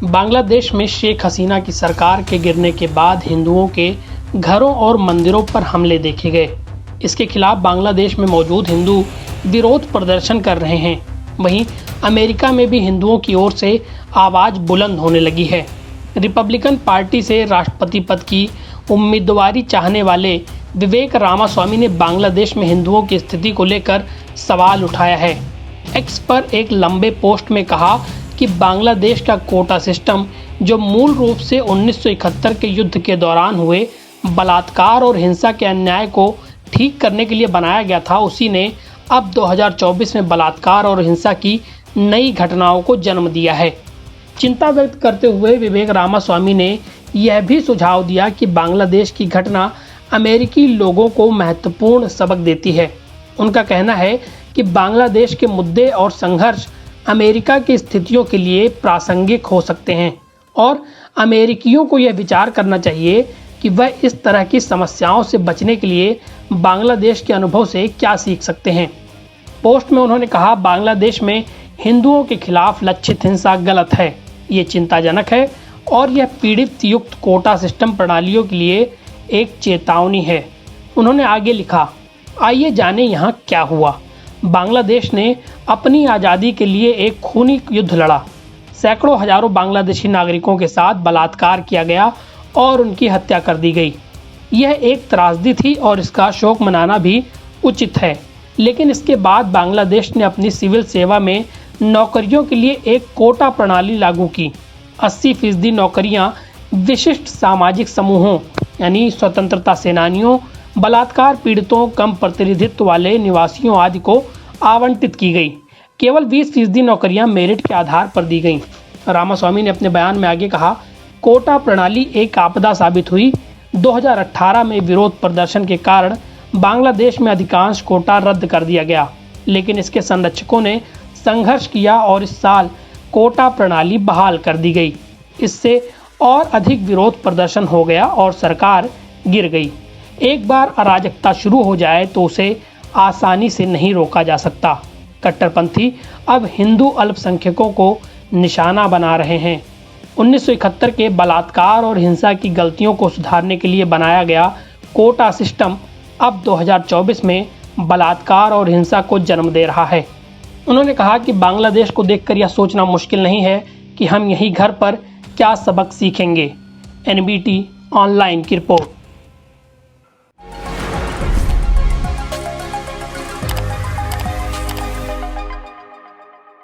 बांग्लादेश में शेख हसीना की सरकार के गिरने के बाद हिंदुओं के घरों और मंदिरों पर हमले देखे गए। इसके खिलाफ बांग्लादेश में मौजूद हिंदू विरोध प्रदर्शन कर रहे हैं। वहीं अमेरिका में भी हिंदुओं की ओर से आवाज़ बुलंद होने लगी है। रिपब्लिकन पार्टी से राष्ट्रपति पद की उम्मीदवारी चाहने वाले विवेक रामास्वामी ने बांग्लादेश में हिंदुओं की स्थिति को लेकर सवाल उठाया है। एक्स पर एक लंबे पोस्ट में कहा कि बांग्लादेश का कोटा सिस्टम, जो मूल रूप से 1971 के युद्ध के दौरान हुए बलात्कार और हिंसा के अन्याय को ठीक करने के लिए बनाया गया था, उसी ने अब 2024 में बलात्कार और हिंसा की नई घटनाओं को जन्म दिया है। चिंता व्यक्त करते हुए विवेक रामास्वामी ने यह भी सुझाव दिया कि बांग्लादेश की घटना अमेरिकी लोगों को महत्वपूर्ण सबक देती है। उनका कहना है कि बांग्लादेश के मुद्दे और संघर्ष अमेरिका की स्थितियों के लिए प्रासंगिक हो सकते हैं और अमेरिकियों को यह विचार करना चाहिए कि वह इस तरह की समस्याओं से बचने के लिए बांग्लादेश के अनुभव से क्या सीख सकते हैं। पोस्ट में उन्होंने कहा, बांग्लादेश में हिंदुओं के खिलाफ लक्षित हिंसा गलत है, ये चिंताजनक है और यह पीड़ित युक्त कोटा सिस्टम प्रणालियों के लिए एक चेतावनी है। उन्होंने आगे लिखा, आइए जाने यहाँ क्या हुआ। बांग्लादेश ने अपनी आज़ादी के लिए एक खूनी युद्ध लड़ा। सैकड़ों हजारों बांग्लादेशी नागरिकों के साथ बलात्कार किया गया और उनकी हत्या कर दी गई। यह एक त्रासदी थी और इसका शोक मनाना भी उचित है। लेकिन इसके बाद बांग्लादेश ने अपनी सिविल सेवा में नौकरियों के लिए एक कोटा प्रणाली लागू की। 80% नौकरियां विशिष्ट सामाजिक समूहों यानी स्वतंत्रता सेनानियों, बलात्कार पीड़ितों, कम प्रतिनिधित्व वाले निवासियों आदि को आवंटित की गई। केवल 20% नौकरियां मेरिट के आधार पर दी गईं। रामास्वामी ने अपने बयान में आगे कहा, कोटा प्रणाली एक आपदा साबित हुई। 2018 में विरोध प्रदर्शन के कारण बांग्लादेश में अधिकांश कोटा रद्द कर दिया गया, लेकिन इसके संरक्षकों ने संघर्ष किया और इस साल कोटा प्रणाली बहाल कर दी गई। इससे और अधिक विरोध प्रदर्शन हो गया और सरकार गिर गई। एक बार अराजकता शुरू हो जाए तो उसे आसानी से नहीं रोका जा सकता। कट्टरपंथी अब हिंदू अल्पसंख्यकों को निशाना बना रहे हैं। 1971 के बलात्कार और हिंसा की गलतियों को सुधारने के लिए बनाया गया कोटा सिस्टम अब 2024 में बलात्कार और हिंसा को जन्म दे रहा है। उन्होंने कहा कि बांग्लादेश को देखकर यह सोचना मुश्किल नहीं है कि हम यहीं घर पर क्या सबक सीखेंगे। NBT ऑनलाइन की रिपोर्ट।